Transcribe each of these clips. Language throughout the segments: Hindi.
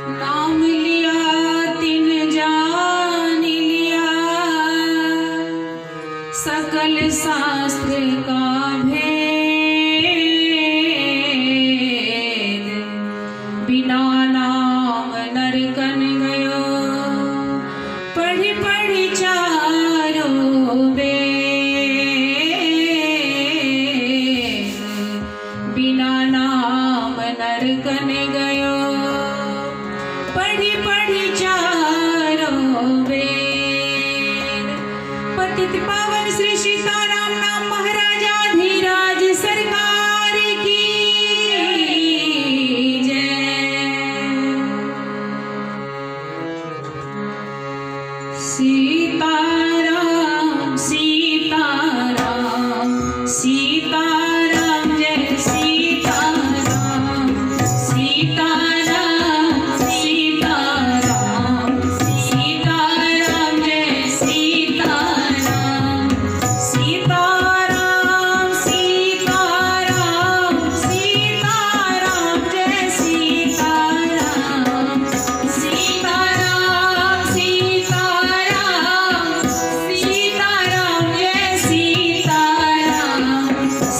नाम लिया तिन जान लिया, सकल शास्त्र का भेद। बिना नाम नरकन गयो, पढ़ पढ़ चारों वेद। बिना नाम नरकन गयो, पढ़ पढ़ चारों वेद। पतित पावन श्री सीताराम नाम महाराजा धीराज सरकार की जय। सीताराम सीताराम सीताराम जय सीताराम। सीताराम सीताराम सीताराम जय सीताराम। सीताराम सीताराम सीताराम जय सीताराम। सीताराम सीताराम सीताराम जय सीताराम।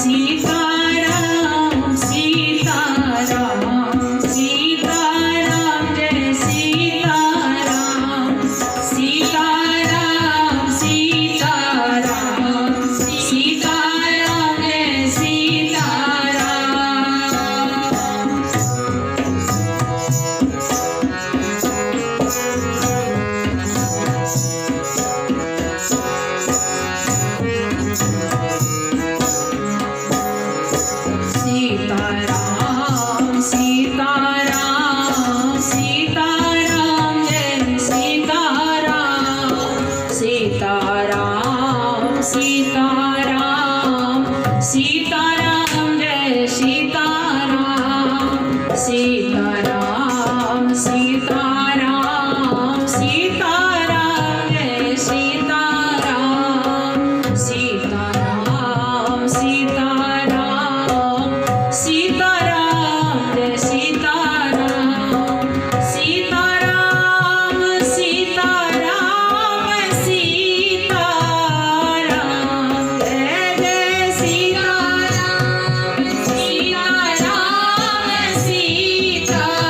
सीताराम सीताराम सीताराम जय सीताराम। सीताराम सीताराम सीताराम जय सीताराम। सीताराम सीताराम जय सीताराम। सीताराम सीताराम सीताराम जय सीताराम। सीताराम सीताराम सीताराम जय सीताराम। सीताराम सीताराम सीताराम जय सीताराम। सीताराम सीताराम सीताराम जय जय सीताराम। सीताराम सीताराम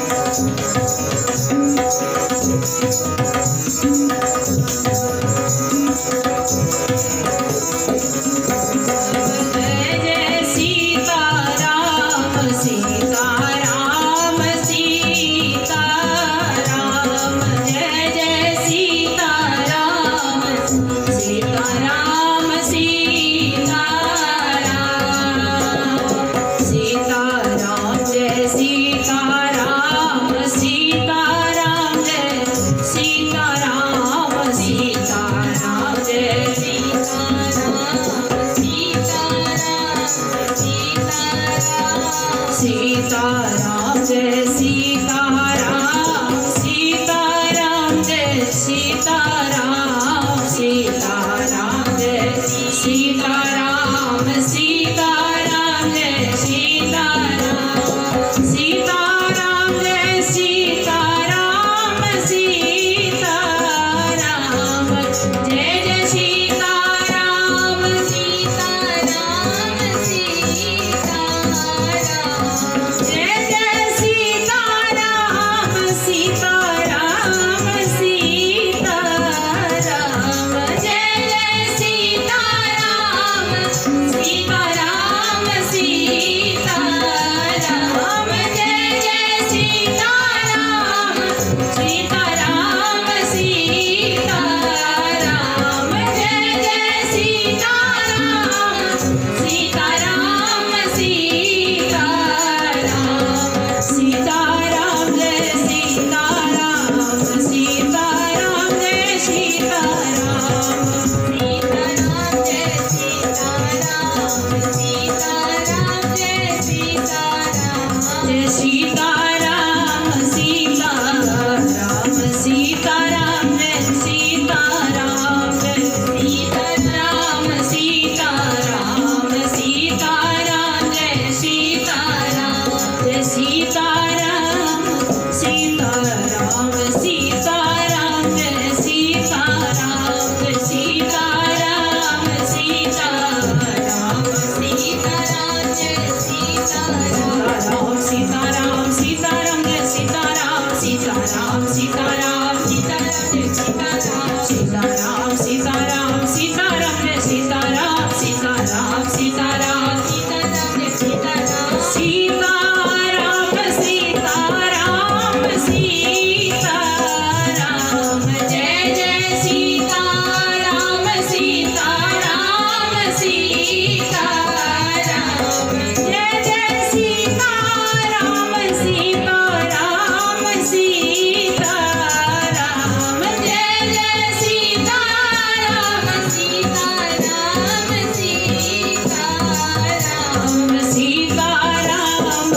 सीताराम जय सीताराम, सीताराम जय सीताराम, सीताराम जय सीताराम, सीताराम जय सीताराम, सीताराम जय सीताराम, सीताराम जय जय सीताराम, सीताराम सीताराम जय जय सीताराम, सीताराम सीताराम जय जय सीताराम, सीताराम सीताराम जय जय सीताराम, सीताराम सीताराम जय जय सीताराम, सीताराम सीताराम, सीताराम जय सीताराम, सीताराम जय सीताराम, सीताराम जय सीताराम, सीताराम जय सीताराम, जय सीताराम, सीताराम, सीताराम जय सीताराम, जय सीताराम, सीताराम, सीताराम जय सीताराम, जय सीताराम, सीताराम, सीताराम जय सीताराम, जय सीताराम, सीताराम, सीताराम जय सीताराम, सीताराम, सीताराम जय सीताराम, सीताराम, सीताराम, सीताराम जय सीताराम, सीताराम, सीताराम, सीताराम जय सीताराम, सीताराम, सीताराम, सीताराम जय सीताराम, सीताराम, सीताराम, सीताराम जय जय सीताराम, सीताराम, सीताराम जय जय सीताराम, सीताराम, सीताराम जय जय सीताराम, सीताराम, सीताराम, सीताराम,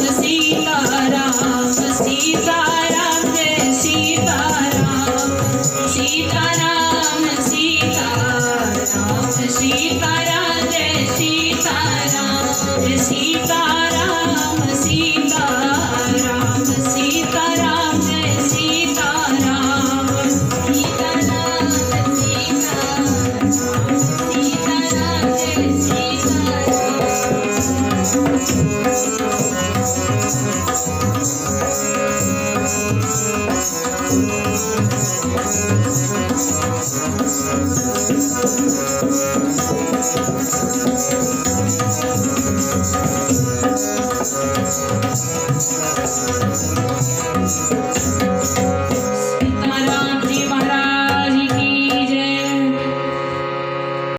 सीताराम, सीताराम जय सीताराम, सीताराम, सीताराम, सीताराम जय सीताराम, जय सीताराम, सीताराम, सीताराम जय सीताराम, सीताराम, सीताराम, सीताराम